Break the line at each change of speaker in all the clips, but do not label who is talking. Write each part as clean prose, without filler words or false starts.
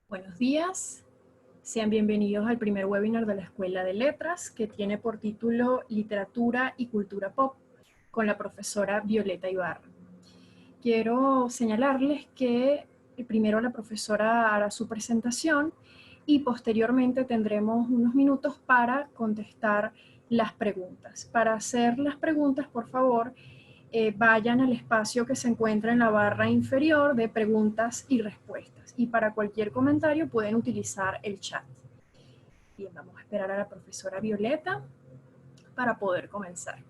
Buenos días, sean bienvenidos al primer webinar de la Escuela de Letras que tiene por título Literatura y Cultura Pop con la profesora Violeta Ibarra. Quiero señalarles que primero la profesora hará su presentación y posteriormente tendremos unos minutos para contestar las preguntas. Para hacer las preguntas, por favor, vayan al espacio que se encuentra en la barra inferior de preguntas y respuestas. Y para cualquier comentario pueden utilizar el chat. Bien, vamos a esperar a la profesora Violeta para poder comenzar.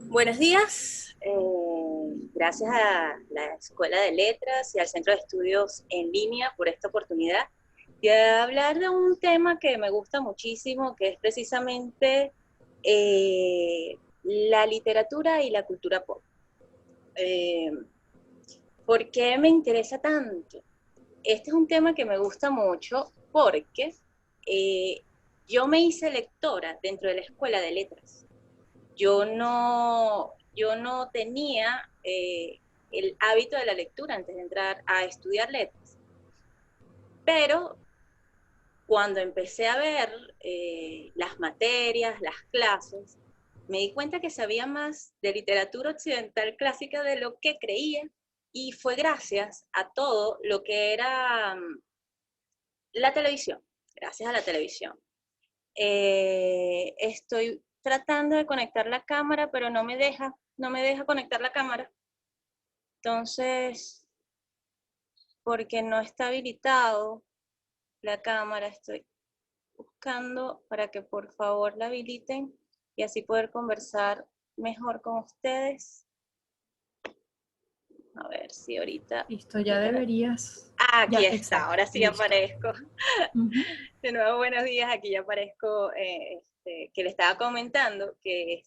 Buenos días, gracias a la Escuela de Letras y al Centro de Estudios en Línea por esta oportunidad de hablar de un tema que me gusta muchísimo, que es precisamente la literatura y la cultura pop. ¿Por qué me interesa tanto? Este es un tema que me gusta mucho porque yo me hice lectora dentro de la Escuela de Letras. Yo no tenía el hábito de la lectura antes de entrar a estudiar letras. Pero cuando empecé a ver las materias, las clases, me di cuenta que sabía más de literatura occidental clásica de lo que creía, y fue gracias a todo lo que era la televisión, gracias a la televisión. Estoy tratando de conectar la cámara, pero no me deja conectar la cámara. Entonces, porque no está habilitado la cámara, estoy buscando para que por favor la habiliten y así poder conversar mejor con ustedes. A ver si ahorita...
Listo, ya deberías...
Aquí
Ya,
está,
exacto,
ahora sí
listo.
aparezco. De nuevo, buenos días, aquí ya aparezco, que le estaba comentando que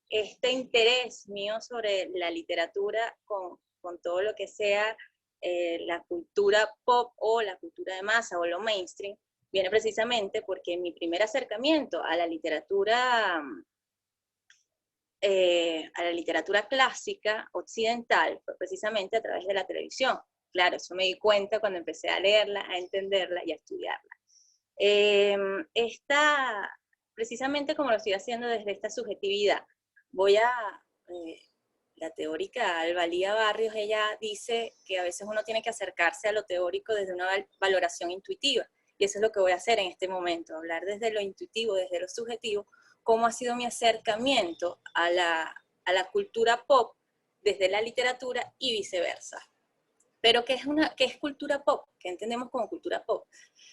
este interés mío sobre la literatura con todo lo que sea la cultura pop o la cultura de masa o lo mainstream, viene precisamente porque mi primer acercamiento a la literatura clásica occidental fue precisamente a través de la televisión. Claro, eso me di cuenta cuando empecé a leerla, a entenderla y a estudiarla. Precisamente como lo estoy haciendo desde esta subjetividad, la teórica Alba Lía Barrios, ella dice que a veces uno tiene que acercarse a lo teórico desde una valoración intuitiva, y eso es lo que voy a hacer en este momento, hablar desde lo intuitivo, desde lo subjetivo, cómo ha sido mi acercamiento a la cultura pop desde la literatura y viceversa. Pero ¿qué es cultura pop? ¿Qué entendemos como cultura pop?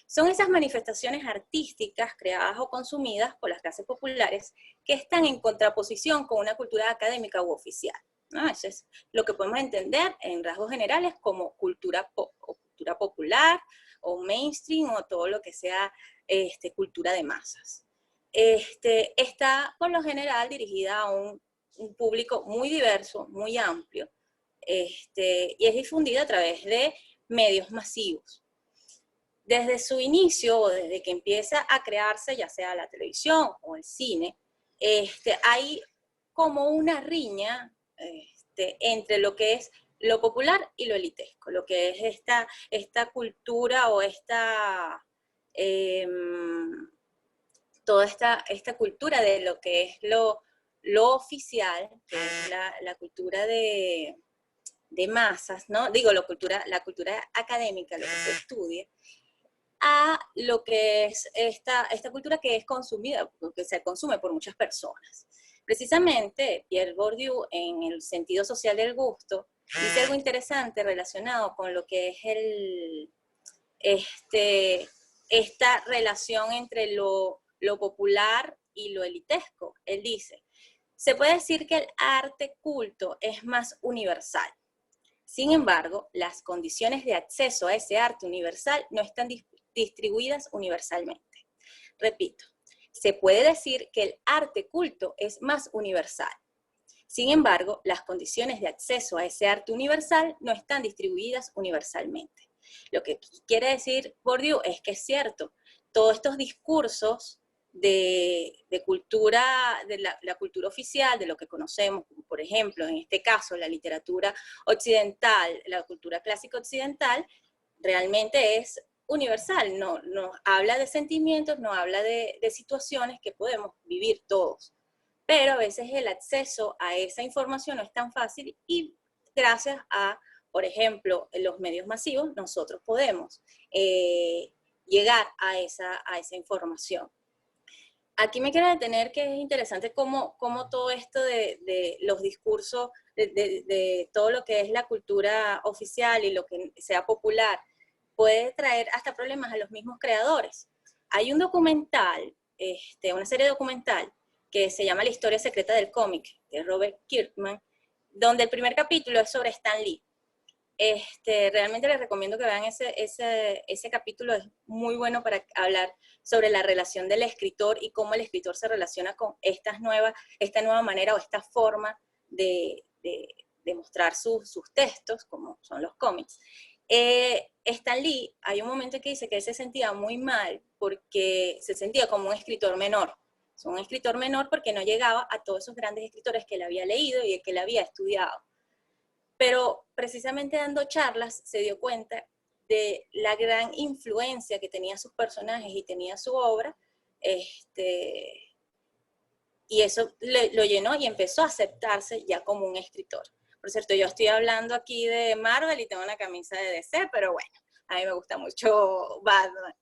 Son esas manifestaciones artísticas creadas o consumidas por las clases populares que están en contraposición con una cultura académica u oficial, ¿no? Eso es lo que podemos entender en rasgos generales como cultura pop, o cultura popular, o mainstream, o todo lo que sea cultura de masas. Está por lo general dirigida a un público muy diverso, muy amplio, y es difundida a través de medios masivos. Desde su inicio, o desde que empieza a crearse, ya sea la televisión o el cine, hay como una riña entre lo que es lo popular y lo elitesco, lo que es esta cultura o toda esta cultura de lo que es lo oficial, que es la cultura de masas, ¿no? Digo, la cultura académica, lo que se estudia, a lo que es esta cultura que es consumida, que se consume por muchas personas. Precisamente, Pierre Bourdieu, en el sentido social del gusto, dice algo interesante relacionado con lo que es esta relación entre lo popular y lo elitesco. Él dice, se puede decir que el arte culto es más universal. Sin embargo, las condiciones de acceso a ese arte universal no están distribuidas universalmente. Repito, se puede decir que el arte culto es más universal. Sin embargo, las condiciones de acceso a ese arte universal no están distribuidas universalmente. Lo que quiere decir Bourdieu es que es cierto, todos estos discursos de cultura, de la cultura oficial, de lo que conocemos, por ejemplo, en este caso, la literatura occidental, la cultura clásica occidental, realmente es universal, no habla de sentimientos, no habla de situaciones que podemos vivir todos. Pero a veces el acceso a esa información no es tan fácil y gracias a, por ejemplo, los medios masivos, nosotros podemos llegar a esa información. Aquí me quiero detener que es interesante cómo todo esto de los discursos, de todo lo que es la cultura oficial y lo que sea popular, puede traer hasta problemas a los mismos creadores. Hay un documental, una serie documental, que se llama La historia secreta del cómic, de Robert Kirkman, donde el primer capítulo es sobre Stan Lee. Realmente les recomiendo que vean ese capítulo, es muy bueno para hablar sobre la relación del escritor y cómo el escritor se relaciona con esta nueva manera o esta forma de mostrar sus textos, como son los cómics. Stan Lee, hay un momento en que dice que él se sentía muy mal porque se sentía como un escritor menor. Es un escritor menor porque no llegaba a todos esos grandes escritores que él había leído y que él había estudiado. Pero precisamente dando charlas se dio cuenta de la gran influencia que tenía sus personajes y tenía su obra, y eso lo llenó y empezó a aceptarse ya como un escritor. Por cierto, yo estoy hablando aquí de Marvel y tengo una camisa de DC, pero bueno, a mí me gusta mucho Batman.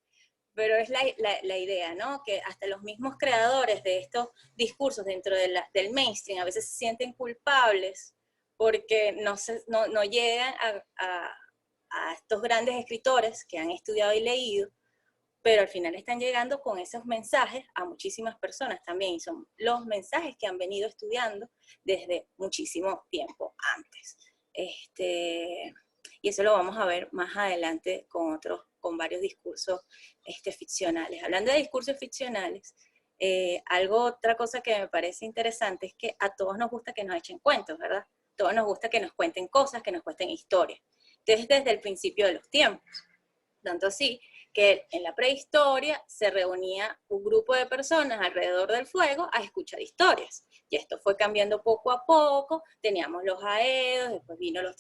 Pero es la idea, ¿no? Que hasta los mismos creadores de estos discursos dentro del mainstream a veces se sienten culpables porque no llegan a estos grandes escritores que han estudiado y leído, pero al final están llegando con esos mensajes a muchísimas personas también, y son los mensajes que han venido estudiando desde muchísimo tiempo antes. Y eso lo vamos a ver más adelante con varios discursos ficcionales. Hablando de discursos ficcionales, otra cosa que me parece interesante es que a todos nos gusta que nos echen cuentos, ¿verdad? A todos nos gusta que nos cuenten cosas, que nos cuenten historias. Entonces, desde el principio de los tiempos. Tanto así que en la prehistoria se reunía un grupo de personas alrededor del fuego a escuchar historias. Y esto fue cambiando poco a poco, teníamos los aedos, después vinieron los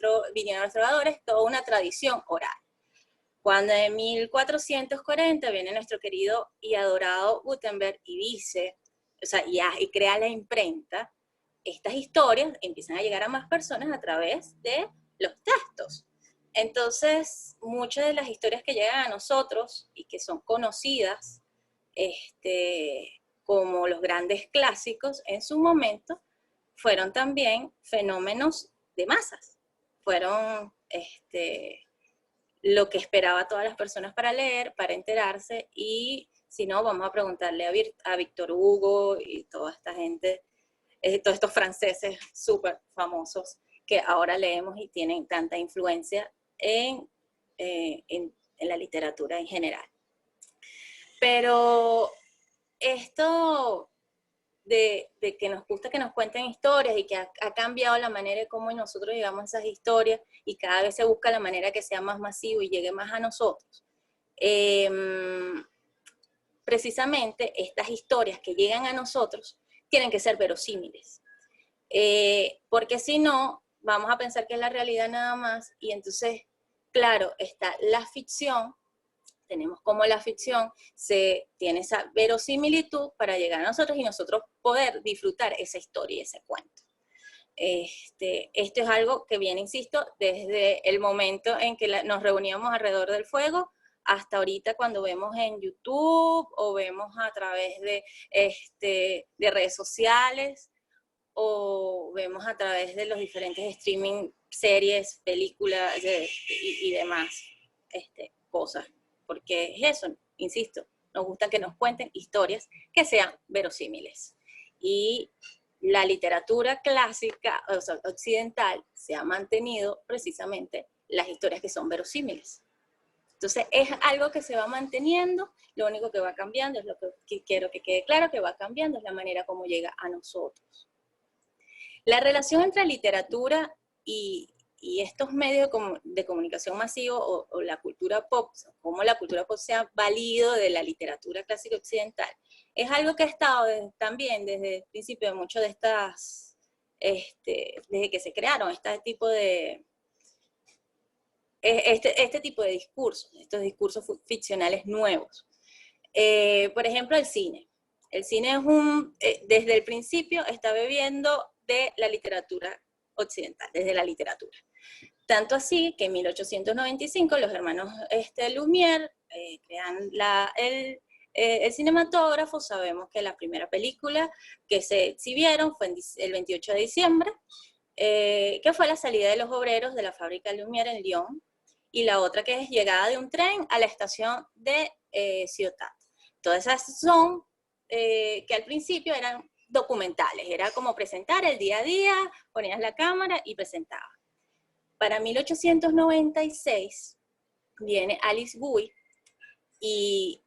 trovadores, toda una tradición oral. Cuando en 1440 viene nuestro querido y adorado Gutenberg y dice, y crea la imprenta, estas historias empiezan a llegar a más personas a través de los textos. Entonces, muchas de las historias que llegan a nosotros y que son conocidas como los grandes clásicos en su momento, fueron también fenómenos de masas. Fueron lo que esperaba a todas las personas para leer, para enterarse, y si no, vamos a preguntarle a Víctor Hugo y toda esta gente, todos estos franceses súper famosos que ahora leemos y tienen tanta influencia en la literatura en general. Pero esto de que nos gusta que nos cuenten historias y que ha cambiado la manera de cómo nosotros llegamos a esas historias y cada vez se busca la manera que sea más masivo y llegue más a nosotros. Precisamente estas historias que llegan a nosotros tienen que ser verosímiles. Porque si no, vamos a pensar que es la realidad nada más, y entonces, claro, está la ficción. Tenemos como la ficción tiene esa verosimilitud para llegar a nosotros y nosotros poder disfrutar esa historia y ese cuento. Esto es algo que viene, insisto, desde el momento en que nos reuníamos alrededor del fuego hasta ahorita cuando vemos en YouTube o vemos a través de redes sociales o vemos a través de los diferentes streaming, series, películas y demás cosas. Porque es eso, insisto, nos gusta que nos cuenten historias que sean verosímiles. Y la literatura clásica, o sea, occidental, se ha mantenido precisamente las historias que son verosímiles. Entonces, es algo que se va manteniendo, lo único que va cambiando, es lo que quiero que quede claro, que va cambiando, es la manera como llega a nosotros. La relación entre literatura y estos medios de comunicación masivo o la cultura pop, como la cultura pop se ha valido de la literatura clásica occidental, es algo que ha estado también desde el principio de muchas de estas, desde que se crearon este tipo de discursos, estos discursos ficcionales nuevos. Por ejemplo, el cine. El cine es desde el principio está bebiendo de la literatura occidental, desde la literatura. Tanto así que en 1895 los hermanos Lumière crean el cinematógrafo. Sabemos que la primera película que se exhibieron fue el 28 de diciembre, que fue la salida de los obreros de la fábrica Lumière en Lyon, y la otra que es llegada de un tren a la estación de Ciotat. Todas esas son que al principio eran documentales, era como presentar el día a día, ponías la cámara y presentabas. Para 1896 viene Alice Guy y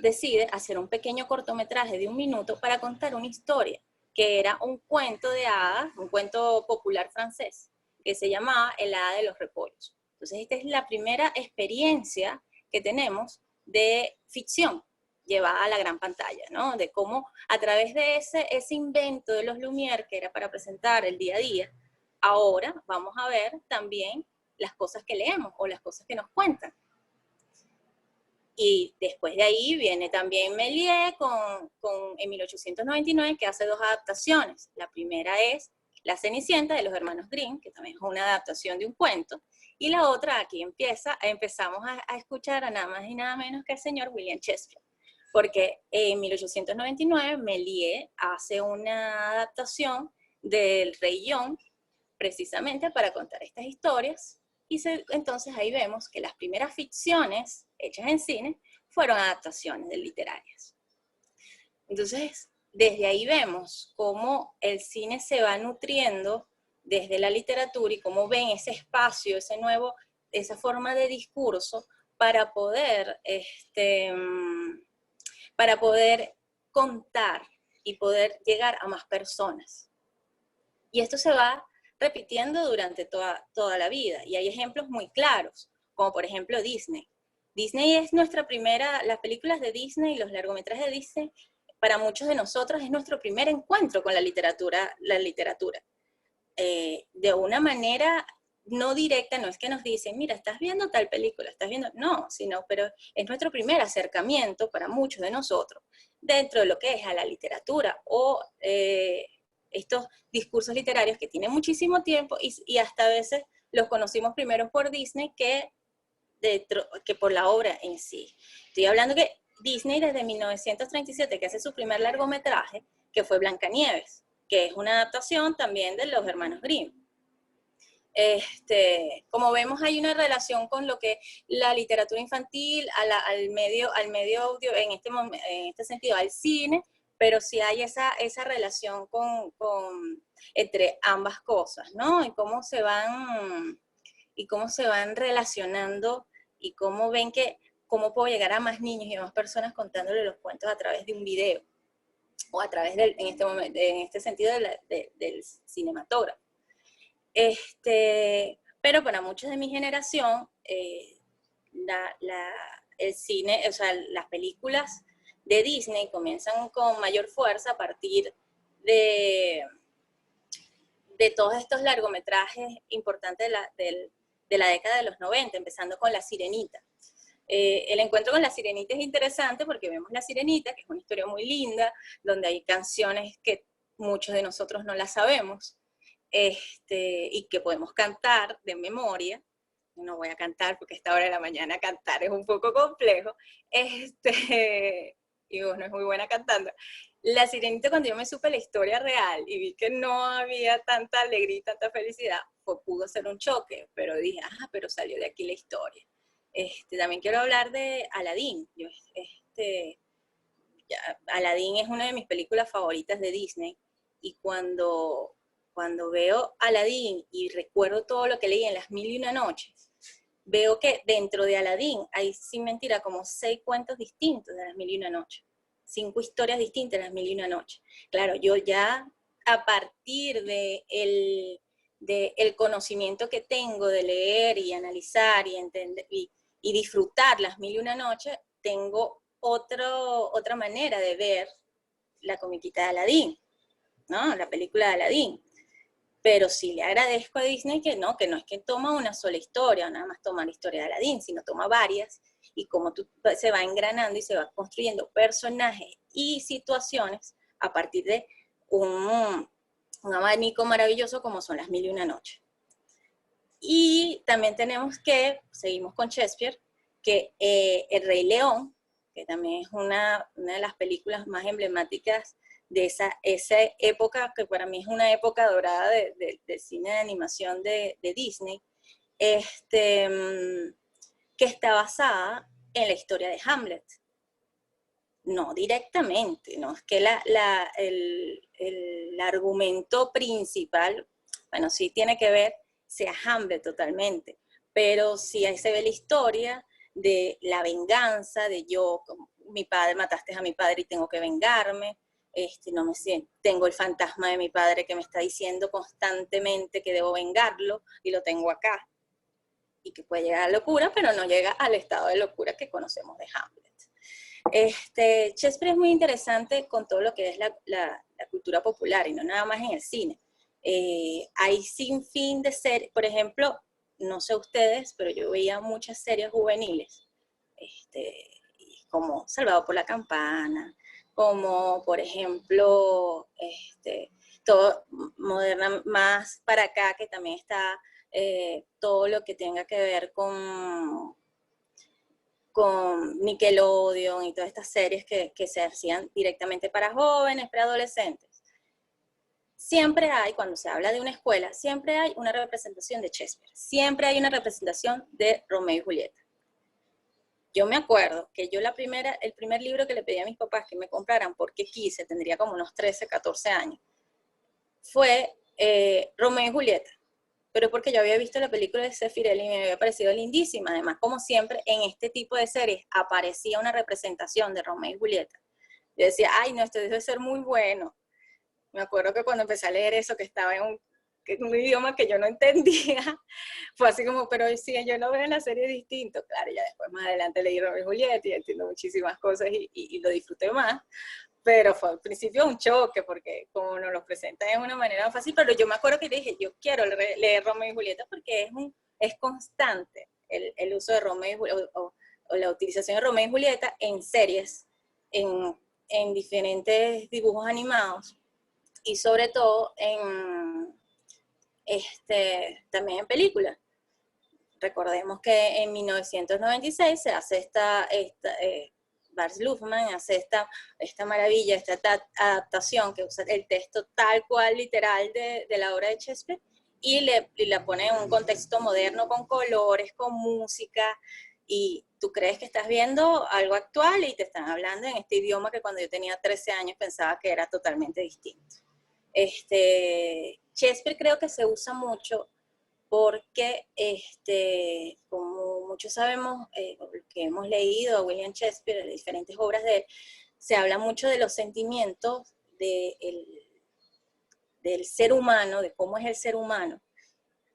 decide hacer un pequeño cortometraje de 1 minuto para contar una historia, que era un cuento de hadas, un cuento popular francés, que se llamaba El hada de los repollos. Entonces esta es la primera experiencia que tenemos de ficción llevada a la gran pantalla, ¿no? De cómo a través de ese invento de los Lumière, que era para presentar el día a día, ahora vamos a ver también las cosas que leemos o las cosas que nos cuentan. Y después de ahí viene también Méliès en 1899, que hace 2 adaptaciones. La primera es La Cenicienta de los hermanos Grimm, que también es una adaptación de un cuento. Y la otra, aquí empezamos a escuchar a nada más y nada menos que el señor William Shakespeare. Porque en 1899 Méliès hace una adaptación del Rey León, precisamente para contar estas historias, y entonces ahí vemos que las primeras ficciones hechas en cine fueron adaptaciones de literarias. Entonces, desde ahí vemos cómo el cine se va nutriendo desde la literatura y cómo ven ese espacio, esa forma de discurso para poder contar y poder llegar a más personas. Y esto se va repitiendo durante toda la vida. Y hay ejemplos muy claros, como por ejemplo Disney. Disney es las películas de Disney y los largometrajes de Disney, para muchos de nosotros es nuestro primer encuentro con la literatura. De una manera no directa, no es que nos dicen, mira, estás viendo tal película, pero es nuestro primer acercamiento para muchos de nosotros, dentro de lo que es a la literatura o estos discursos literarios que tienen muchísimo tiempo y hasta a veces los conocimos primero por Disney que por la obra en sí. Estoy hablando que Disney desde 1937, que hace su primer largometraje, que fue Blancanieves, que es una adaptación también de los hermanos Grimm. Como vemos, hay una relación con lo que la literatura infantil, al medio audio, en este sentido, al cine, pero sí hay esa relación entre ambas cosas, ¿no? Y cómo se van relacionando y cómo ven cómo puedo llegar a más niños y a más personas contándole los cuentos a través de un video o a través en este sentido del cinematógrafo. Pero para muchos de mi generación, el cine, o sea, las películas de Disney comienzan con mayor fuerza a partir de todos estos largometrajes importantes de la década de los 90, empezando con La Sirenita. El encuentro con La Sirenita es interesante porque vemos La Sirenita, que es una historia muy linda, donde hay canciones que muchos de nosotros no las sabemos, y que podemos cantar de memoria. No voy a cantar porque a esta hora de la mañana cantar es un poco complejo, y vos no es muy buena cantando. La Sirenita, cuando yo me supe la historia real y vi que no había tanta alegría y tanta felicidad, pudo ser un choque, pero dije, pero salió de aquí la historia. También quiero hablar de Aladdin. Aladdin es una de mis películas favoritas de Disney, y cuando veo Aladdin y recuerdo todo lo que leí en Las Mil y Una Noches, veo que dentro de Aladdin hay, sin mentira, como 6 cuentos distintos de Las Mil y Una Noches, 5 historias distintas de Las Mil y Una Noches. Claro, yo ya a partir de el conocimiento que tengo de leer y analizar y entender y disfrutar Las Mil y Una Noches, tengo otra manera de ver la comiquita de Aladín, ¿no? La película de Aladín. Pero sí le agradezco a Disney que no es que toma una sola historia, nada más toma la historia de Aladín, sino toma varias, y como se va engranando y se va construyendo personajes y situaciones a partir de un abanico maravilloso como son las Mil y una Noches. Y también seguimos con Shakespeare, que El Rey León, que también es una de las películas más emblemáticas de esa época, que para mí es una época dorada del cine de animación de Disney, que está basada en la historia de Hamlet. No directamente, no es que el argumento principal, bueno, sí tiene que ver, sea Hamlet totalmente, pero sí ahí se ve la historia de la venganza, de mi padre, mataste a mi padre y tengo que vengarme, no me siento, tengo el fantasma de mi padre que me está diciendo constantemente que debo vengarlo y lo tengo acá, y que puede llegar a la locura, pero no llega al estado de locura que conocemos de Hamlet. Shakespeare es muy interesante con todo lo que es la cultura popular y no nada más en el cine. Hay sin fin de series, por ejemplo, no sé ustedes, pero yo veía muchas series juveniles, como Salvado por la Campana, como por ejemplo, todo moderna, más para acá que también está todo lo que tenga que ver con Nickelodeon y todas estas series que se hacían directamente para jóvenes, preadolescentes. Siempre hay, cuando se habla de una escuela, siempre hay una representación de Shakespeare, siempre hay una representación de Romeo y Julieta. Yo me acuerdo que yo el primer libro que le pedí a mis papás que me compraran, porque quise, tendría como unos 13, 14 años, fue Romeo y Julieta. Pero porque yo había visto la película de Zeffirelli y me había parecido lindísima. Además, como siempre, en este tipo de series aparecía una representación de Romeo y Julieta. Yo decía, ay, no, esto debe ser muy bueno. Me acuerdo que cuando empecé a leer eso, que estaba en un idioma que yo no entendía, fue así como, pero sí, yo lo veo en la serie distinto. Claro, ya después más adelante leí Romeo y Julieta y entiendo muchísimas cosas y lo disfruté más. Pero fue al principio un choque, porque como nos lo presentan de una manera fácil, pero yo me acuerdo que dije, yo quiero leer Romeo y Julieta porque es constante el uso de Romeo y Julieta, o la utilización de Romeo y Julieta en series, en diferentes dibujos animados, y sobre todo también en películas. Recordemos que en 1996 se hace Bart Luhrmann hace esta maravilla, esta adaptación que usa el texto tal cual, literal, de la obra de Shakespeare, y la pone en un contexto moderno, con colores, con música, y tú crees que estás viendo algo actual y te están hablando en este idioma que cuando yo tenía 13 años pensaba que era totalmente distinto. Shakespeare creo que se usa mucho porque, como muchos sabemos, que hemos leído a William Shakespeare, diferentes obras de él, se habla mucho de los sentimientos del ser humano, de cómo es el ser humano,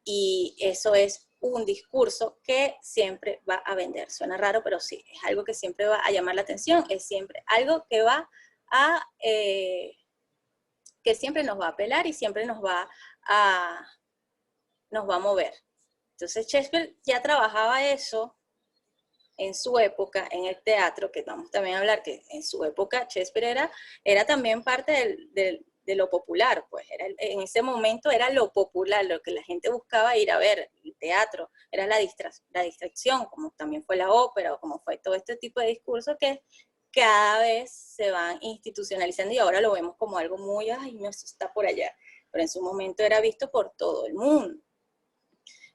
y eso es un discurso que siempre va a vender. Suena raro, pero sí, es algo que siempre va a llamar la atención, es siempre algo que que siempre nos va a apelar y siempre nos va a mover. Entonces Shakespeare ya trabajaba eso en su época, en el teatro, que vamos también a hablar, que en su época Shakespeare era también parte de lo popular, pues en ese momento era lo popular, lo que la gente buscaba ir a ver, el teatro, era la distracción, como también fue la ópera, o como fue todo este tipo de discursos que cada vez se van institucionalizando y ahora lo vemos como algo muy, ay, no, eso está por allá, pero en su momento era visto por todo el mundo.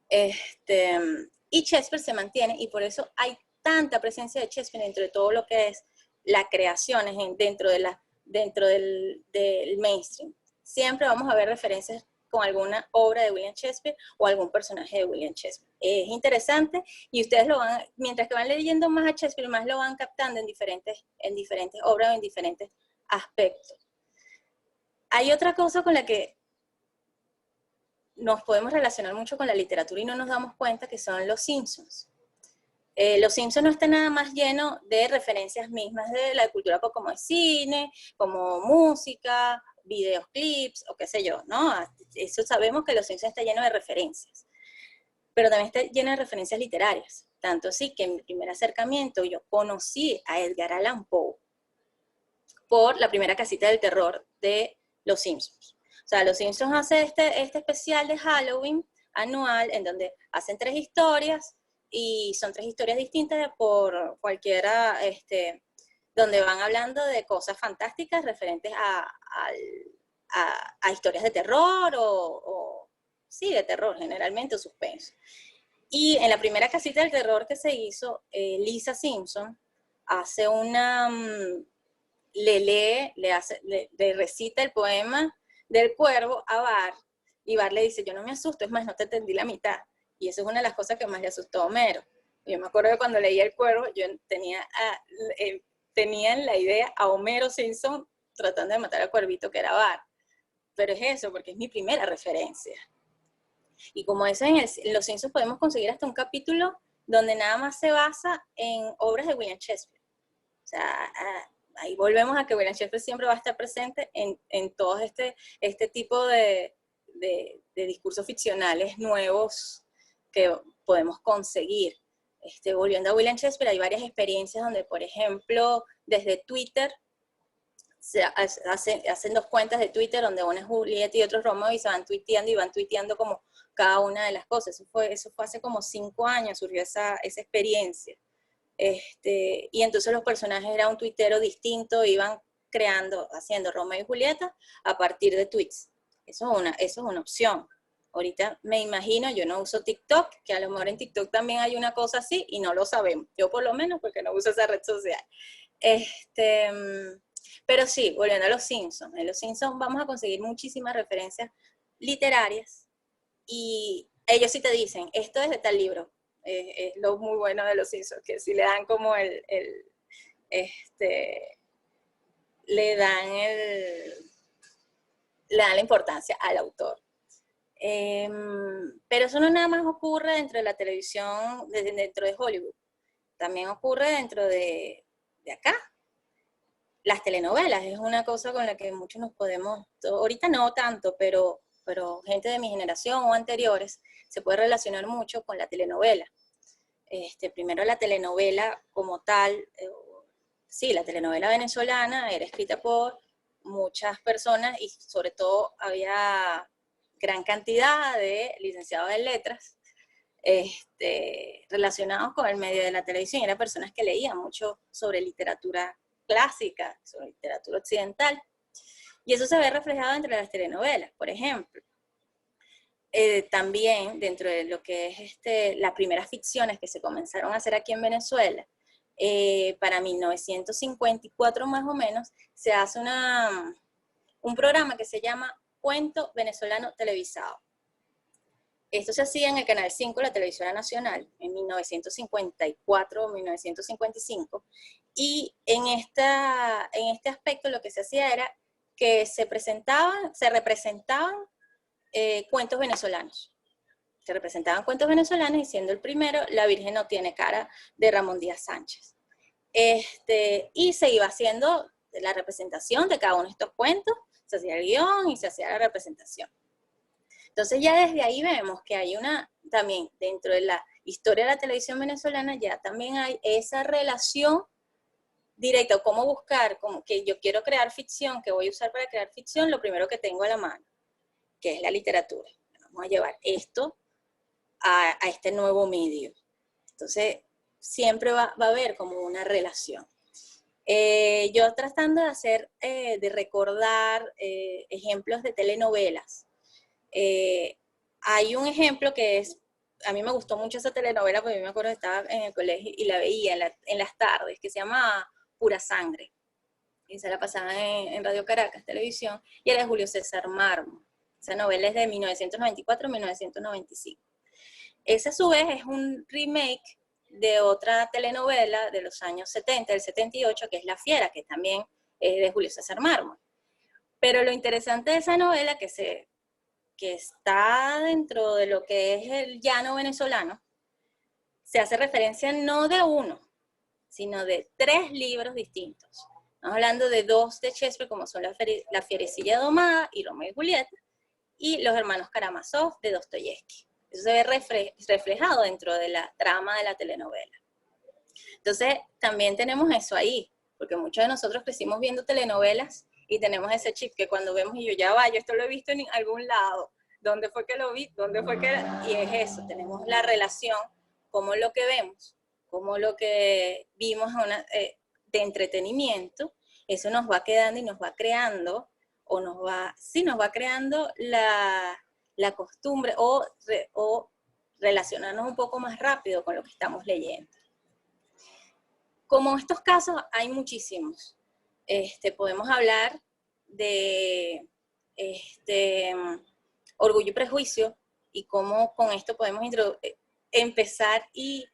Y Shakespeare se mantiene, y por eso hay tanta presencia de Shakespeare dentro de todo lo que es la creación, dentro del mainstream. Siempre vamos a ver referencias con alguna obra de William Shakespeare o algún personaje de William Shakespeare. Es interesante, y ustedes mientras que van leyendo más a Shakespeare, más lo van captando en diferentes obras o en diferentes aspectos. Hay otra cosa con la que nos podemos relacionar mucho con la literatura y no nos damos cuenta, que son los Simpsons. Los Simpsons no está nada más lleno de referencias mismas de la cultura pop, como el cine, como música, videos, clips, o qué sé yo, ¿no? Eso sabemos que Los Simpsons está lleno de referencias, pero también está lleno de referencias literarias. Tanto así que en mi primer acercamiento yo conocí a Edgar Allan Poe por la primera casita del terror de Los Simpsons. O sea, Los Simpsons hace este especial de Halloween anual en donde hacen 3 historias y son 3 historias distintas por cualquiera, donde van hablando de cosas fantásticas referentes a historias de terror sí, de terror generalmente, o suspenso. Y en la primera casita del terror que se hizo, Lisa Simpson hace una, le recita el poema del cuervo a Bart, y Bart le dice, yo no me asusto, es más, no te entendí la mitad. Y eso es una de las cosas que más le asustó a Homero. Yo me acuerdo que cuando leí El Cuervo, yo tenía en la idea a Homero Simpson tratando de matar al cuervito que era Bart. Pero es eso, porque es mi primera referencia. Y como eso en Los Simpsons podemos conseguir hasta un capítulo donde nada más se basa en obras de William Shakespeare. O sea, ahí volvemos a que William Shakespeare siempre va a estar presente en todo este tipo de discursos ficcionales nuevos que podemos conseguir. Volviendo a William Shakespeare, hay varias experiencias donde, por ejemplo, desde Twitter, hacen 2 cuentas de Twitter donde una es Julieta y otro es Romeo y se van tuiteando como cada una de las cosas. Eso fue hace como 5 años, surgió esa experiencia. Y entonces los personajes eran un tuitero distinto, iban haciendo Romeo y Julieta a partir de tweets. Eso es una opción. Ahorita me imagino, yo no uso TikTok, que a lo mejor en TikTok también hay una cosa así y no lo sabemos. Yo por lo menos porque no uso esa red social. Pero sí, volviendo a Los Simpsons. En Los Simpsons vamos a conseguir muchísimas referencias literarias y ellos sí te dicen, esto es de tal libro. Es lo muy bueno de Los Simpsons, que si le dan como le dan la importancia al autor. Pero eso no nada más ocurre dentro de la televisión, dentro de Hollywood. También ocurre dentro de acá. Las telenovelas es una cosa con la que muchos nos podemos, ahorita no tanto, pero gente de mi generación o anteriores se puede relacionar mucho con la telenovela. Primero la telenovela como tal, sí, la telenovela venezolana era escrita por muchas personas y sobre todo había gran cantidad de licenciados en letras relacionados con el medio de la televisión. Eran personas que leían mucho sobre literatura clásica, sobre literatura occidental. Y eso se ve reflejado entre las telenovelas, por ejemplo. También dentro de lo que es las primeras ficciones que se comenzaron a hacer aquí en Venezuela, para 1954 más o menos, se hace un programa que se llama Cuento Venezolano Televisado. Esto se hacía en el Canal 5, la televisora nacional, en 1954 o 1955, y en este aspecto lo que se hacía era que se representaban cuentos venezolanos. Se representaban cuentos venezolanos y siendo el primero, La Virgen no tiene cara, de Ramón Díaz Sánchez. Y se iba haciendo la representación de cada uno de estos cuentos, se hacía el guión y se hacía la representación. Entonces ya desde ahí vemos que hay también dentro de la historia de la televisión venezolana, ya también hay esa relación directa, o cómo buscar, como que yo quiero crear ficción, que voy a usar para crear ficción, lo primero que tengo a la mano, que es la literatura. Vamos a llevar esto a este nuevo medio. Entonces, siempre va a haber como una relación. Yo tratando de recordar ejemplos de telenovelas. Hay un ejemplo que a mí me gustó mucho esa telenovela, porque yo me acuerdo que estaba en el colegio y la veía en las tardes, que se llama Pura Sangre. Y se la pasaba en Radio Caracas, televisión, y era de Julio César Mármol. Esa novela es de 1994-1995. Esa a su vez es un remake de otra telenovela de los años 70, del 78, que es La Fiera, que también es de Julio César Mármol. Pero lo interesante de esa novela, que está dentro de lo que es el llano venezolano, se hace referencia no de uno, sino de 3 libros distintos. Estamos hablando de 2 de Shakespeare, como son La Fierecilla Domada y Romeo y Julieta, y Los Hermanos Karamazov de Dostoyevsky. Eso se ve reflejado dentro de la trama de la telenovela. Entonces, también tenemos eso ahí, porque muchos de nosotros crecimos viendo telenovelas y tenemos ese chip que cuando vemos y yo yo esto lo he visto en algún lado, ¿dónde fue que lo vi? ¿Dónde fue que...? Y es eso, tenemos la relación, como lo que vemos, como lo que vimos de entretenimiento, eso nos va quedando y nos va creando, o nos va creando la costumbre o relacionarnos un poco más rápido con lo que estamos leyendo. Como estos casos hay muchísimos. Podemos hablar de Orgullo y Prejuicio y cómo con esto podemos empezar y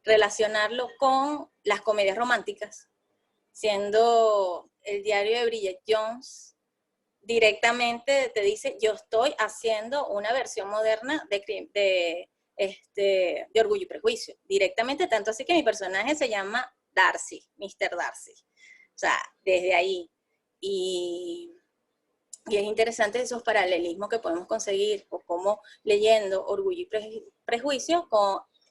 relacionarlo con las comedias románticas, siendo El diario de Bridget Jones directamente te dice, yo estoy haciendo una versión moderna de Orgullo y Prejuicio, directamente, tanto así que mi personaje se llama Darcy, Mr. Darcy. O sea, desde ahí. Y es interesante esos paralelismos que podemos conseguir, o cómo leyendo Orgullo y Prejuicio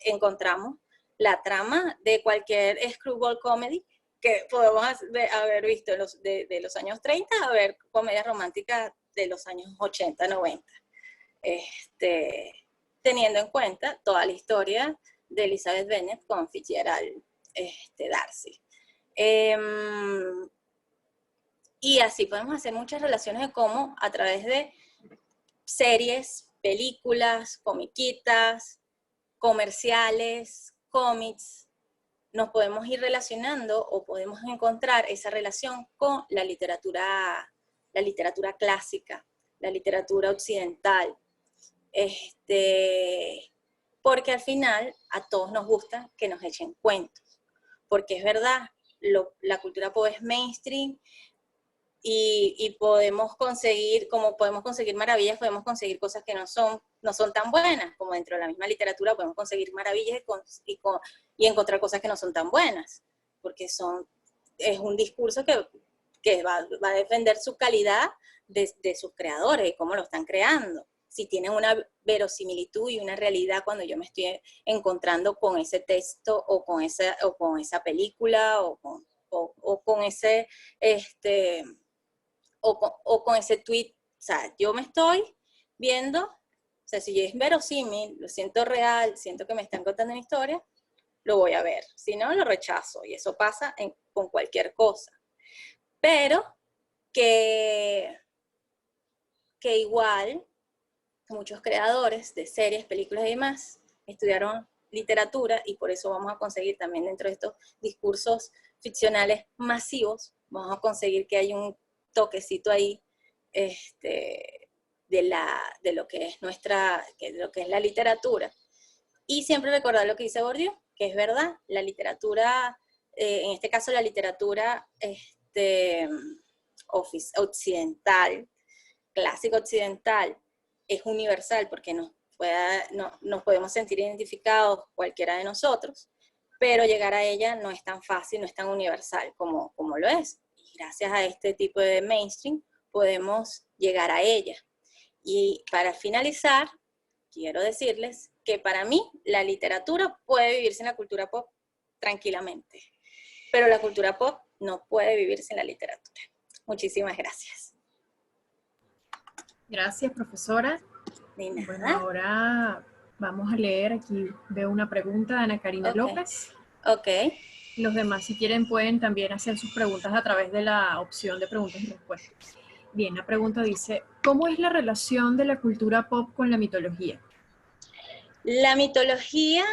encontramos la trama de cualquier screwball comedy que podemos haber visto de los años 30, a ver comedias románticas de los años 80, 90. Teniendo en cuenta toda la historia de Elizabeth Bennet con Fitzgerald Darcy. Y así podemos hacer muchas relaciones de cómo a través de series, películas, comiquitas, comerciales, cómics, nos podemos ir relacionando o podemos encontrar esa relación con la literatura clásica, la literatura occidental. Porque al final a todos nos gusta que nos echen cuentos, porque es verdad, la cultura pop es mainstream y podemos conseguir, como podemos conseguir maravillas, podemos conseguir cosas que no son tan buenas, como dentro de la misma literatura podemos conseguir maravillas y encontrar cosas que no son tan buenas, porque es un discurso que va a defender su calidad de sus creadores y cómo lo están creando. Si tienen una verosimilitud y una realidad cuando yo me estoy encontrando con ese texto o con esa película o con ese o con ese tweet. O sea, yo me estoy viendo, o sea, si es verosímil, lo siento real, siento que me están contando una historia, lo voy a ver. Si no, lo rechazo. Y eso pasa con cualquier cosa. Pero que igual muchos creadores de series, películas y demás estudiaron literatura y por eso vamos a conseguir también dentro de estos discursos ficcionales masivos, vamos a conseguir que hay un toquecito ahí de lo que es lo que es la literatura. Y siempre recordar lo que dice Bourdieu, que es verdad, la literatura, en este caso la literatura occidental, clásica occidental, es universal porque nos podemos sentir identificados cualquiera de nosotros, pero llegar a ella no es tan fácil, no es tan universal como lo es. Y gracias a este tipo de mainstream podemos llegar a ella. Y para finalizar, quiero decirles que para mí la literatura puede vivir sin la cultura pop tranquilamente, pero la cultura pop no puede vivir sin la literatura. Muchísimas gracias.
Gracias, profesora. Bueno, ahora vamos a leer, aquí veo una pregunta de Ana Karina López.
Ok.
Los demás, si quieren, pueden también hacer sus preguntas a través de la opción de preguntas y respuestas. Bien, la pregunta dice, ¿cómo es la relación de la cultura pop con la mitología?
La mitología,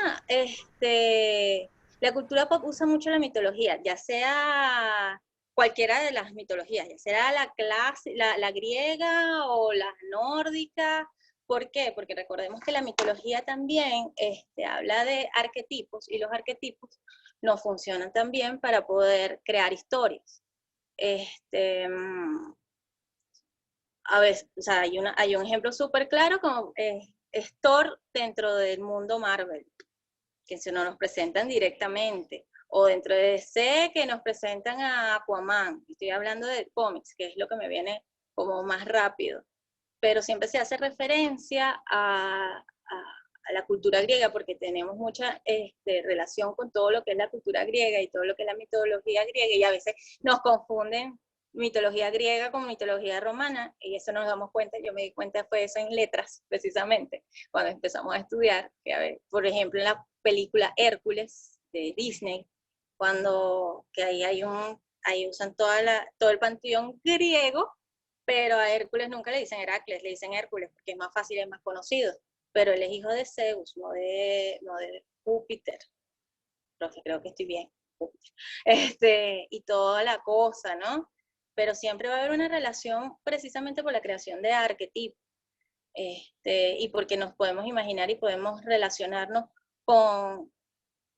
la cultura pop usa mucho la mitología, ya sea cualquiera de las mitologías, ya sea la griega o la nórdica. ¿Por qué? Porque recordemos que la mitología también habla de arquetipos y los arquetipos nos funcionan también para poder crear historias. A ver, o sea, hay un ejemplo súper claro como es Thor dentro del mundo Marvel. que se nos presentan directamente, o dentro de DC que nos presentan a Aquaman. Estoy hablando de cómics, que es lo que me viene como más rápido, pero siempre se hace referencia a la cultura griega, porque tenemos mucha relación con todo lo que es la cultura griega y todo lo que es la mitología griega, y a veces nos confunden mitología griega con mitología romana, y eso nos damos cuenta. Yo me di cuenta fue eso en letras, precisamente, cuando empezamos a estudiar, que a ver, por ejemplo, en la película Hércules de Disney, cuando que ahí usan todo el panteón griego, pero a Hércules nunca le dicen Heracles, le dicen Hércules, porque es más fácil, es más conocido, pero él es hijo de Zeus, no de Júpiter, profe, creo que estoy bien, y toda la cosa, ¿no? Pero siempre va a haber una relación precisamente por la creación de arquetipos, y porque nos podemos imaginar y podemos relacionarnos con,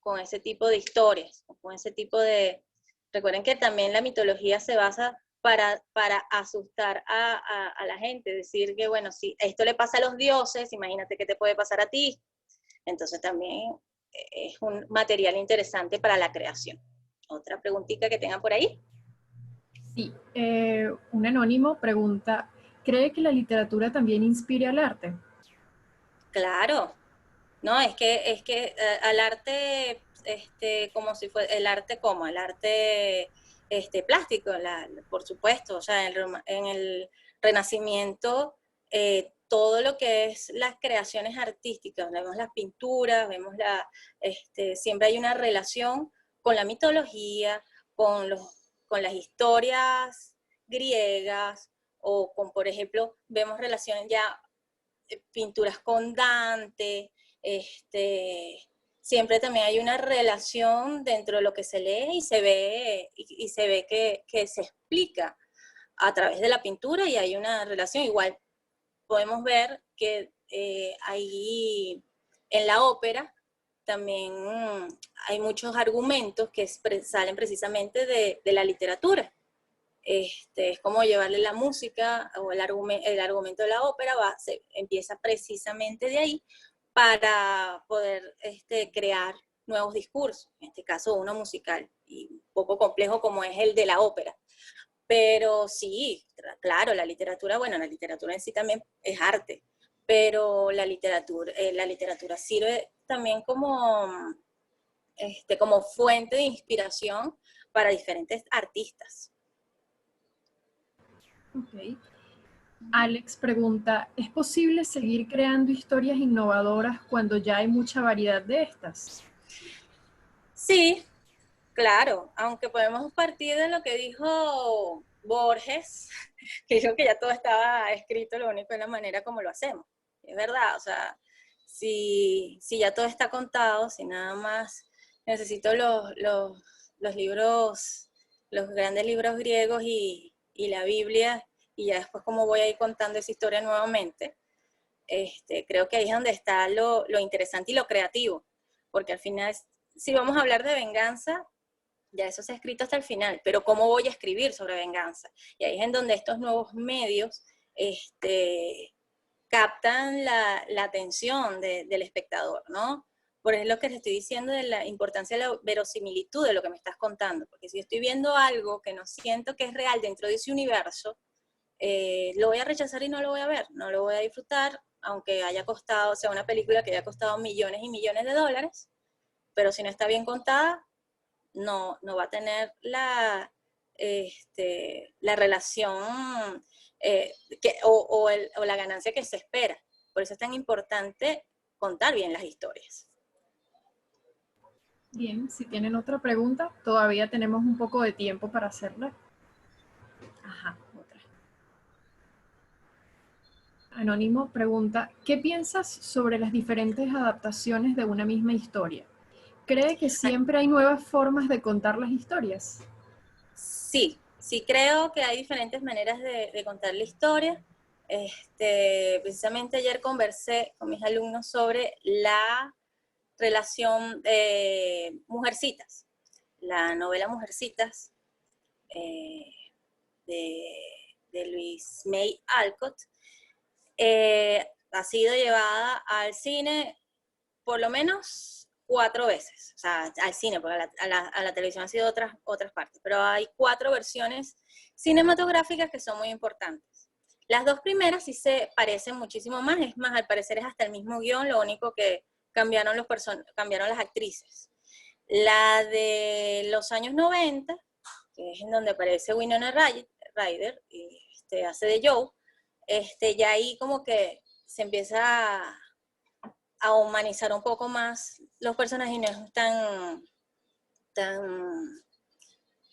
con ese tipo de historias, con ese tipo de... Recuerden que también la mitología se basa para asustar a la gente, decir que, bueno, si esto le pasa a los dioses, imagínate qué te puede pasar a ti. Entonces también es un material interesante para la creación. Otra preguntita que tengan por ahí.
Sí, un anónimo pregunta, ¿cree que la literatura también inspira al arte?
Claro, no, es que al arte, como si fue el arte como, el arte plástico, por supuesto, o sea, en el Renacimiento, todo lo que es las creaciones artísticas, vemos las pinturas, siempre hay una relación con la mitología, con las historias griegas, o con, por ejemplo, vemos relaciones ya pinturas con Dante, siempre también hay una relación dentro de lo que se lee y se ve que se explica a través de la pintura, y hay una relación. Igual podemos ver que ahí en la ópera también hay muchos argumentos que salen precisamente de la literatura. Es como llevarle la música o el argumento de la ópera, empieza precisamente de ahí para poder crear nuevos discursos, en este caso uno musical, y un poco complejo como es el de la ópera. Pero sí, claro, la literatura, bueno, la literatura en sí también es arte, pero la literatura sirve también como fuente de inspiración para diferentes artistas.
Ok. Alex pregunta, ¿es posible seguir creando historias innovadoras cuando ya hay mucha variedad de estas?
Sí, claro, aunque podemos partir de lo que dijo Borges, que dijo que ya todo estaba escrito, lo único es la manera como lo hacemos. Es verdad, o sea, si ya todo está contado, si nada más necesito los libros, los grandes libros griegos y la Biblia, y ya después cómo voy a ir contando esa historia nuevamente, creo que ahí es donde está lo interesante y lo creativo, porque al final, si vamos a hablar de venganza, ya eso se ha escrito hasta el final, pero ¿cómo voy a escribir sobre venganza? Y ahí es en donde estos nuevos medios captan la atención del espectador, ¿no? Por eso es lo que les estoy diciendo de la importancia de la verosimilitud de lo que me estás contando, porque si yo estoy viendo algo que no siento que es real dentro de ese universo, lo voy a rechazar y no lo voy a ver, no lo voy a disfrutar, aunque haya costado, sea una película que haya costado millones y millones de dólares, pero si no está bien contada, no va a tener la relación o la ganancia que se espera. Por eso es tan importante contar bien las historias.
Bien, si tienen otra pregunta, todavía tenemos un poco de tiempo para hacerla. Ajá, otra. Anónimo pregunta, ¿qué piensas sobre las diferentes adaptaciones de una misma historia? ¿Cree que siempre hay nuevas formas de contar las historias?
Sí creo que hay diferentes maneras de contar la historia. Precisamente ayer conversé con mis alumnos sobre la relación Mujercitas, la novela Mujercitas eh, de Louise May Alcott, ha sido llevada al cine por lo menos 4 veces, o sea, al cine, porque a la televisión han sido otras partes, pero hay 4 versiones cinematográficas que son muy importantes. Las 2 primeras sí se parecen muchísimo más, es más, al parecer es hasta el mismo guión, lo único que cambiaron las actrices. La de los años 90, que es en donde aparece Winona Ryder, y hace de Joe, ya ahí como que se empieza a humanizar un poco más los personajes y no es tan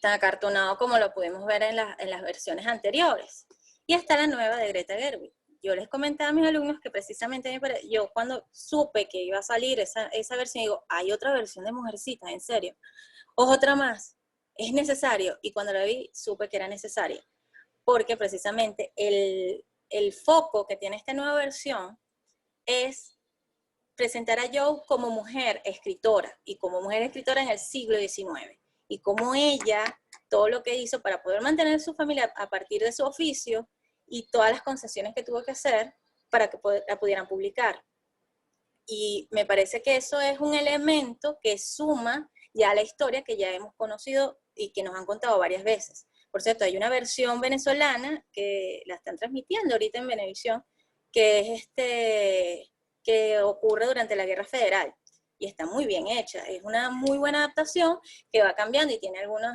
acartonado como lo pudimos ver en las versiones anteriores. Y está la nueva de Greta Gerwig. Yo les comentaba a mis alumnos que precisamente yo cuando supe que iba a salir esa versión, digo, hay otra versión de Mujercitas, en serio. O otra más, es necesario. Y cuando la vi, supe que era necesario. Porque precisamente el foco que tiene esta nueva versión es presentar a Joe como mujer escritora, y como mujer escritora en el siglo XIX. Y como ella, todo lo que hizo para poder mantener su familia a partir de su oficio, y todas las concesiones que tuvo que hacer para que la pudieran publicar. Y me parece que eso es un elemento que suma ya a la historia que ya hemos conocido y que nos han contado varias veces. Por cierto, hay una versión venezolana que la están transmitiendo ahorita en Venevisión, que es que ocurre durante la Guerra Federal. Y está muy bien hecha. Es una muy buena adaptación que va cambiando y tiene alguna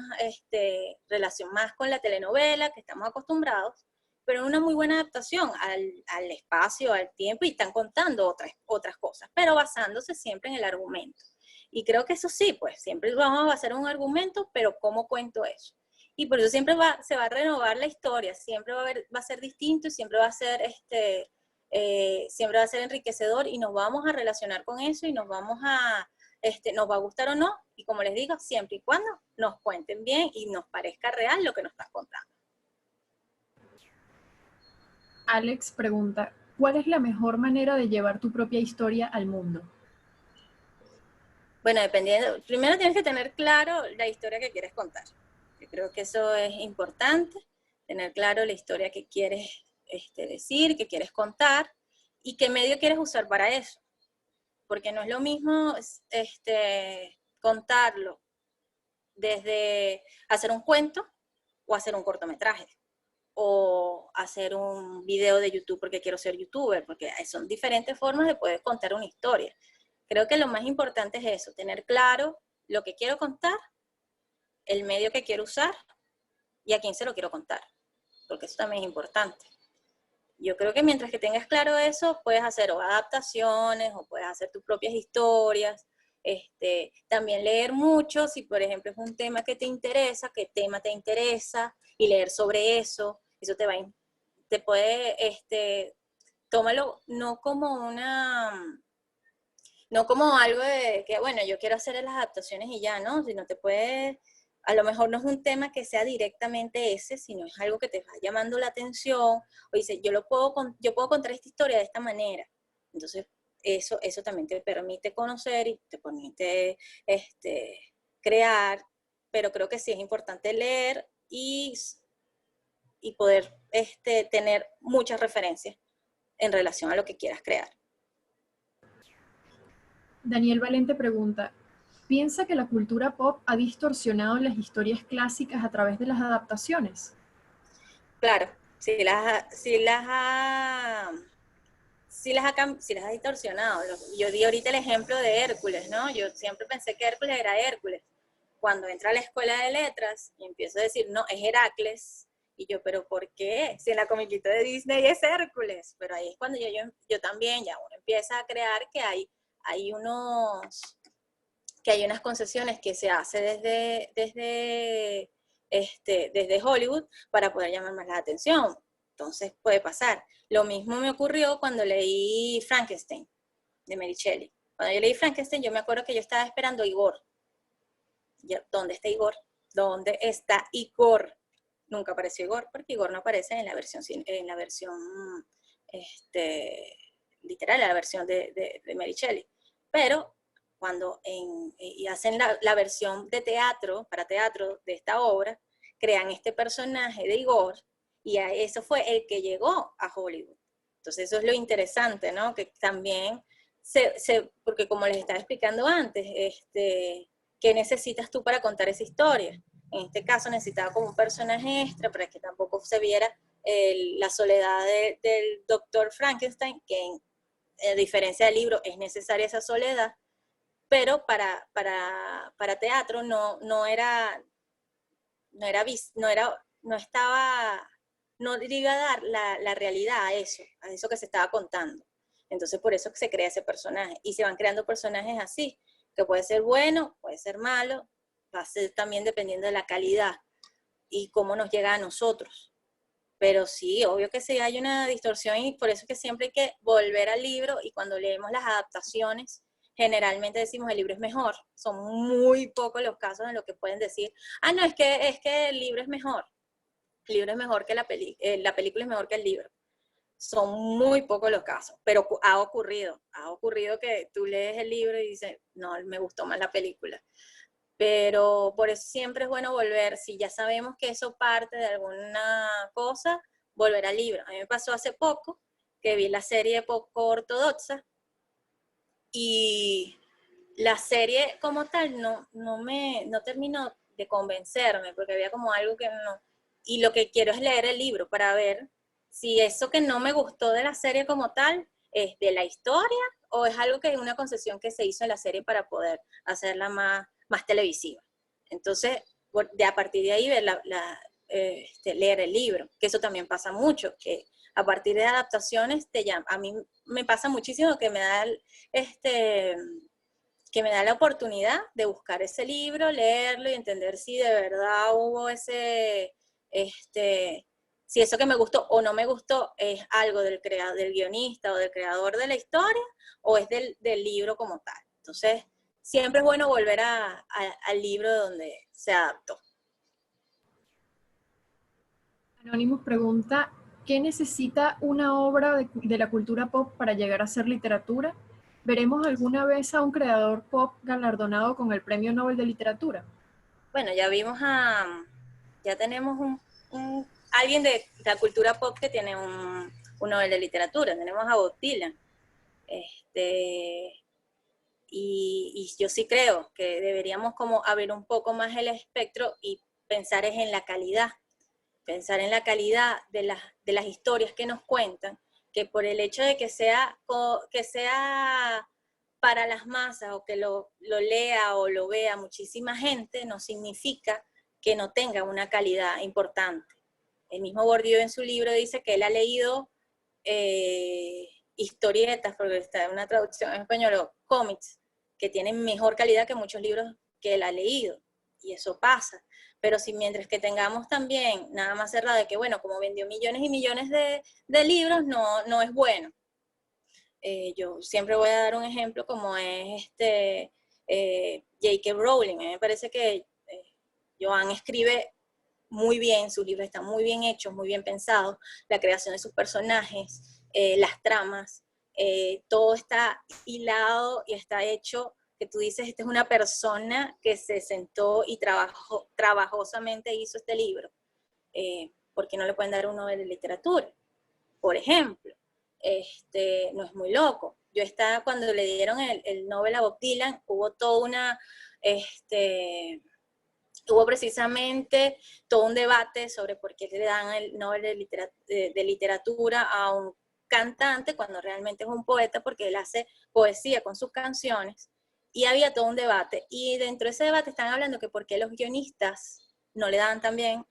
relación más con la telenovela que estamos acostumbrados, pero es una muy buena adaptación al espacio, al tiempo, y están contando otras cosas, pero basándose siempre en el argumento. Y creo que eso sí, pues siempre vamos a basar un argumento, pero ¿cómo cuento eso? Y por eso siempre se va a renovar la historia, siempre va a ser distinto y siempre va a ser siempre va a ser enriquecedor, y nos vamos a relacionar con eso y nos va a gustar o no, y como les digo, siempre y cuando nos cuenten bien y nos parezca real lo que nos están contando.
Alex pregunta, ¿cuál es la mejor manera de llevar tu propia historia al mundo?
Bueno, dependiendo, primero tienes que tener claro la historia que quieres contar. Yo creo que eso es importante, tener claro la historia que quieres decir, que quieres contar, y qué medio quieres usar para eso. Porque no es lo mismo contarlo desde hacer un cuento o hacer un cortometraje, o hacer un video de YouTube porque quiero ser youtuber, porque son diferentes formas de poder contar una historia. Creo que lo más importante es eso, tener claro lo que quiero contar, el medio que quiero usar y a quién se lo quiero contar, porque eso también es importante. Yo creo que mientras que tengas claro eso, puedes hacer o adaptaciones o puedes hacer tus propias historias. También leer mucho, si por ejemplo es un tema que te interesa, qué tema te interesa, y leer sobre eso. Eso te puede, tómalo no como no como algo de que, bueno, yo quiero hacer las adaptaciones y ya, ¿no? Sino te puede, a lo mejor no es un tema que sea directamente ese, sino es algo que te va llamando la atención, o dice, yo puedo contar esta historia de esta manera. Entonces, eso también te permite conocer y te permite crear, pero creo que sí es importante leer y poder tener muchas referencias en relación a lo que quieras crear.
Daniel Valente pregunta, ¿piensa que la cultura pop ha distorsionado las historias clásicas a través de las adaptaciones?
Claro, sí las ha distorsionado. Yo di ahorita el ejemplo de Hércules, ¿no? Yo siempre pensé que Hércules era Hércules. Cuando entra a la escuela de letras y empiezo a decir, no, es Heracles, y yo, ¿pero por qué? Si en la comiquita de Disney es Hércules. Pero ahí es cuando yo también, ya uno empieza a crear que hay unas concesiones que se hace desde Hollywood para poder llamar más la atención. Entonces puede pasar. Lo mismo me ocurrió cuando leí Frankenstein, de Mary Shelley. Cuando yo leí Frankenstein, yo me acuerdo que yo estaba esperando a Igor. ¿Dónde está Igor? ¿Dónde está Igor? Nunca apareció Igor, porque Igor no aparece en la versión literal, en la versión de Mary Shelley. Pero cuando y hacen la versión de teatro, para teatro de esta obra, crean este personaje de Igor, y eso fue el que llegó a Hollywood. Entonces eso es lo interesante, ¿no? Que también porque como les estaba explicando antes, ¿qué necesitas tú para contar esa historia? En este caso necesitaba como un personaje extra para que tampoco se viera la soledad del doctor Frankenstein, que a diferencia del libro es necesaria esa soledad, pero para teatro no le iba a dar la realidad a eso que se estaba contando. Entonces por eso que se crea ese personaje, y se van creando personajes así, que puede ser bueno, puede ser malo, va a ser también dependiendo de la calidad y cómo nos llega a nosotros. Pero sí, obvio que sí hay una distorsión, y por eso es que siempre hay que volver al libro, y cuando leemos las adaptaciones, generalmente decimos el libro es mejor. Son muy pocos los casos en los que pueden decir, no, es que el libro es mejor. El libro es mejor que la película es mejor que el libro. Son muy pocos los casos, pero ha ocurrido que tú lees el libro y dices, no, me gustó más la película. Pero por eso siempre es bueno volver, si ya sabemos que eso parte de alguna cosa, volver al libro. A mí me pasó hace poco que vi la serie poco ortodoxa, y la serie como tal no terminó de convencerme, porque había como algo que no, y lo que quiero es leer el libro para ver si eso que no me gustó de la serie como tal es de la historia, o es algo que es una concesión que se hizo en la serie para poder hacerla más televisiva. Entonces, a partir de ahí leer el libro, que eso también pasa mucho, que a partir de adaptaciones a mí me pasa muchísimo que me da la oportunidad de buscar ese libro, leerlo y entender si de verdad hubo si eso que me gustó o no me gustó es algo del guionista o del creador de la historia, o es del libro como tal. Entonces, siempre es bueno volver al libro donde se adaptó.
Anonymous pregunta, ¿qué necesita una obra de la cultura pop para llegar a ser literatura? ¿Veremos alguna vez a un creador pop galardonado con el Premio Nobel de Literatura?
Bueno, ya tenemos alguien de la cultura pop que tiene un Nobel de Literatura. Tenemos a Bob Dylan. Y yo sí creo que deberíamos como abrir un poco más el espectro y pensar en la calidad de las historias que nos cuentan, que por el hecho de que sea para las masas, o que lo lea o lo vea muchísima gente, no significa que no tenga una calidad importante. El mismo Bourdieu en su libro dice que él ha leído historietas, porque está en una traducción en español, o cómics, que tienen mejor calidad que muchos libros que él ha leído, y eso pasa. Pero si mientras que tengamos también nada más cerrado de que, bueno, como vendió millones y millones de libros, no es bueno. Yo siempre voy a dar un ejemplo como es J.K. Rowling. A mí me parece que Joan escribe muy bien, sus libros están muy bien hechos, muy bien pensados, la creación de sus personajes, las tramas, todo está hilado y está hecho, que tú dices, esta es una persona que se sentó y trabajosamente hizo este libro. ¿Por qué no le pueden dar un Nobel de Literatura? Por ejemplo, no es muy loco. Cuando le dieron el Nobel a Bob Dylan, hubo precisamente todo un debate sobre por qué le dan el Nobel de Literatura a un cantante cuando realmente es un poeta, porque él hace poesía con sus canciones, y había todo un debate, y dentro de ese debate están hablando que por qué los guionistas no le daban también,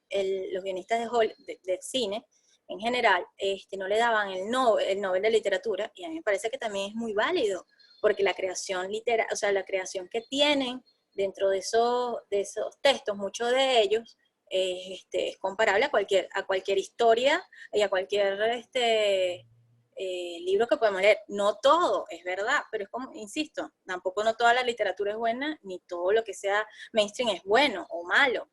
los guionistas de cine en general, no le daban el Nobel de Literatura, y a mí me parece que también es muy válido, porque la creación la creación que tienen dentro de esos textos, muchos de ellos, es comparable a cualquier historia y a cualquier libro que podemos leer. No todo es verdad, pero es como, insisto, tampoco no toda la literatura es buena, ni todo lo que sea mainstream es bueno o malo,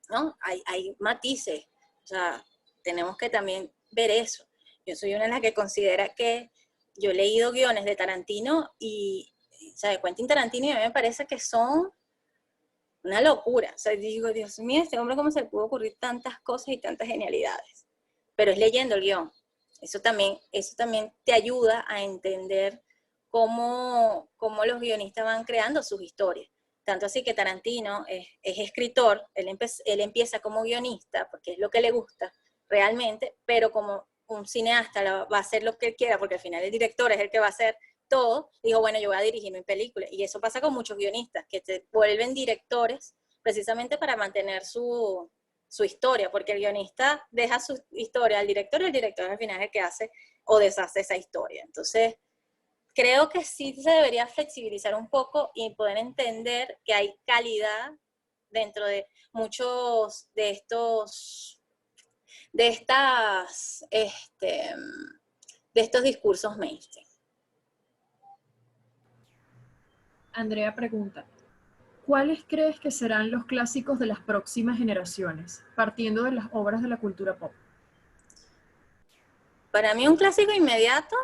¿no? Hay matices, o sea, tenemos que también ver eso. Yo soy una de las que considera que yo he leído guiones de Tarantino o sea, de Quentin Tarantino, y a mí me parece que son una locura. O sea, digo, Dios mío, este hombre, ¿cómo se le pudo ocurrir tantas cosas y tantas genialidades? Pero es leyendo el guión. Eso también te ayuda a entender cómo los guionistas van creando sus historias. Tanto así que Tarantino es escritor, él empieza como guionista, porque es lo que le gusta realmente, pero como un cineasta va a hacer lo que él quiera, porque al final el director es el que va a hacer todo, dijo, bueno, yo voy a dirigir mi película. Y eso pasa con muchos guionistas, que te vuelven directores precisamente para mantener su historia, porque el guionista deja su historia al director y el director al final es el que hace o deshace esa historia. Entonces, creo que sí se debería flexibilizar un poco y poder entender que hay calidad dentro de muchos de estas, este, de estos discursos mainstream.
Andrea pregunta, ¿cuáles crees que serán los clásicos de las próximas generaciones, partiendo de las obras de la cultura pop?
Para mí un clásico inmediato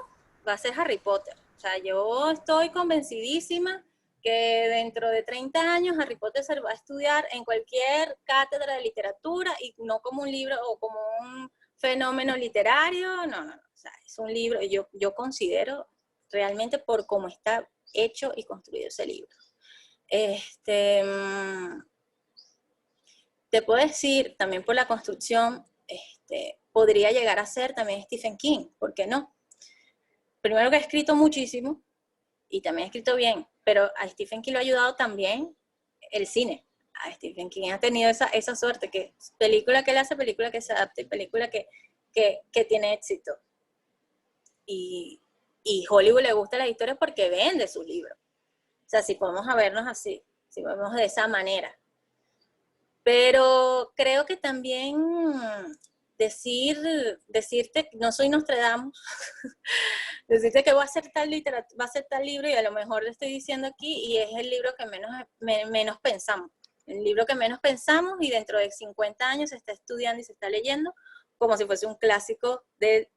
va a ser Harry Potter. O sea, yo estoy convencidísima que dentro de 30 años Harry Potter se va a estudiar en cualquier cátedra de literatura y no como un libro o como un fenómeno literario, no. O sea, es un libro, yo considero realmente por cómo está hecho y construido ese libro. Te puedo decir, también por la construcción, podría llegar a ser también Stephen King, ¿por qué no? Primero que ha escrito muchísimo y también ha escrito bien, pero a Stephen King lo ha ayudado también el cine. A Stephen King ha tenido esa suerte, que película que él hace, película que se adapta y película que tiene éxito. Y Hollywood le gusta las historias porque vende sus libros. O sea, si podemos vernos así, si podemos de esa manera. Pero creo que también decirte, no soy Nostradamus, decirte que va a ser tal libro y a lo mejor le estoy diciendo aquí y es el libro que menos pensamos. El libro que menos pensamos y dentro de 50 años se está estudiando y se está leyendo como si fuese un clásico del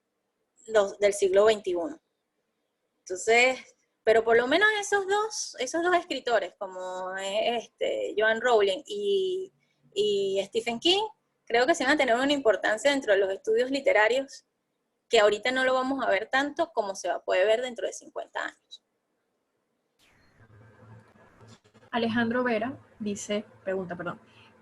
siglo XXI. Entonces, pero por lo menos esos dos escritores, como Joan Rowling y Stephen King, creo que se van a tener una importancia dentro de los estudios literarios que ahorita no lo vamos a ver tanto como se va a poder ver dentro de 50 años.
Alejandro Vera pregunta,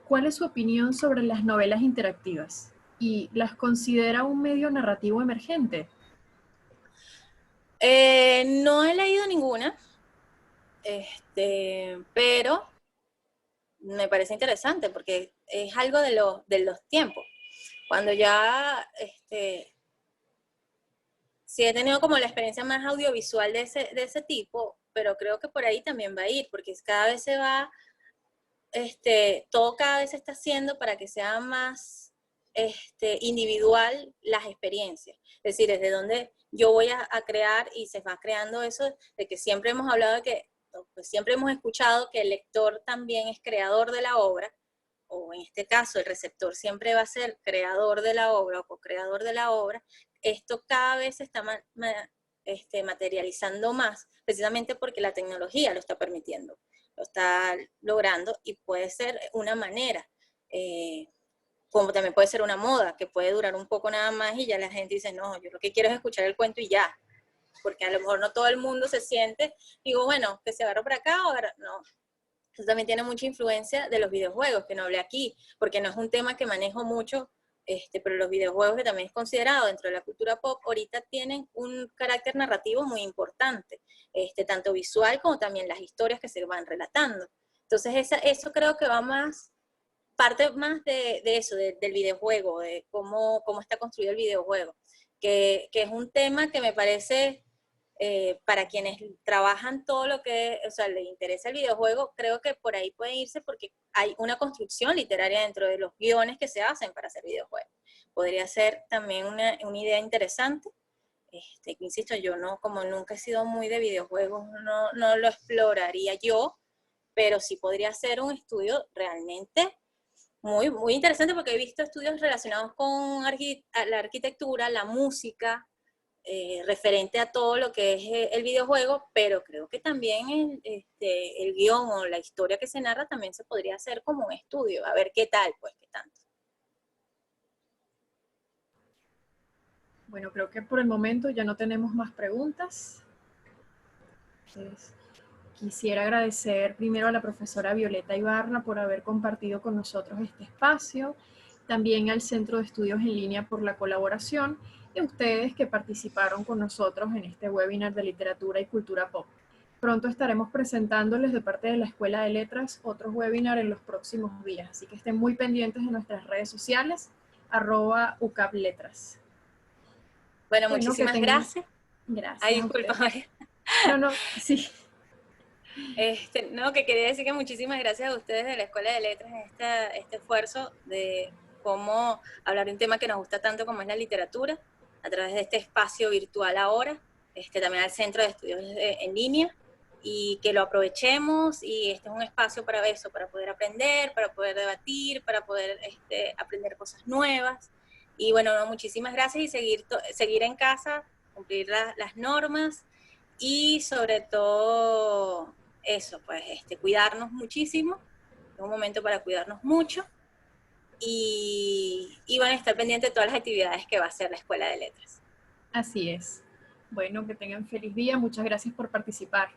¿cuál es su opinión sobre las novelas interactivas? ¿Y las considera un medio narrativo emergente?
No he leído ninguna, pero me parece interesante porque es algo de los tiempos. Cuando ya, sí he tenido como la experiencia más audiovisual de ese tipo, pero creo que por ahí también va a ir, porque cada vez se va, todo cada vez se está haciendo para que sea más individual las experiencias. Es decir, desde donde yo voy a crear y se va creando eso de que siempre hemos hablado de que, pues siempre hemos escuchado que el lector también es creador de la obra, o en este caso el receptor siempre va a ser creador de la obra o co-creador de la obra. Esto cada vez se está materializando más, precisamente porque la tecnología lo está permitiendo, lo está logrando y puede ser una manera, como también puede ser una moda, que puede durar un poco nada más y ya la gente dice, no, yo lo que quiero es escuchar el cuento y ya, porque a lo mejor no todo el mundo se siente, digo, bueno, que se agarra por acá o agarra, no. Eso también tiene mucha influencia de los videojuegos, que no hablé aquí, porque no es un tema que manejo mucho, pero los videojuegos, que también es considerado dentro de la cultura pop, ahorita tienen un carácter narrativo muy importante, tanto visual como también las historias que se van relatando. Entonces eso creo que va más, parte más de eso, del videojuego, de cómo está construido el videojuego, que es un tema que me parece, para quienes trabajan todo lo que, o sea, les interesa el videojuego, creo que por ahí puede irse porque hay una construcción literaria dentro de los guiones que se hacen para hacer videojuegos. Podría ser también una idea interesante. Insisto, yo no, como nunca he sido muy de videojuegos, no lo exploraría yo, pero sí podría ser un estudio realmente muy, muy interesante porque he visto estudios relacionados con la arquitectura, la música, referente a todo lo que es el videojuego, pero creo que también el guión o la historia que se narra también se podría hacer como un estudio, a ver qué tal, pues, qué tanto.
Bueno, creo que por el momento ya no tenemos más preguntas. Entonces, quisiera agradecer primero a la profesora Violeta Ibarra por haber compartido con nosotros este espacio, también al Centro de Estudios en Línea por la colaboración y a ustedes que participaron con nosotros en este webinar de literatura y cultura pop. Pronto estaremos presentándoles de parte de la Escuela de Letras otros webinars en los próximos días, así que estén muy pendientes de nuestras redes sociales, @ucapletras.
Bueno,
Bueno, que
muchísimas
tengan...
gracias. Ay,
Gracias a
disculpa,
ustedes.
María.
No, no, sí.
No, que quería decir que muchísimas gracias a ustedes de la Escuela de Letras en este esfuerzo de cómo hablar de un tema que nos gusta tanto como es la literatura, a través de este espacio virtual ahora, también al Centro de Estudios en Línea, y que lo aprovechemos, y este es un espacio para eso, para poder aprender, para poder debatir, para poder aprender cosas nuevas. Y bueno, no, muchísimas gracias y seguir en casa, cumplir las normas y sobre todo eso, pues cuidarnos muchísimo, es un momento para cuidarnos mucho y bueno, estar pendiente de todas las actividades que va a hacer la Escuela de Letras.
Así es. Bueno, que tengan feliz día. Muchas gracias por participar.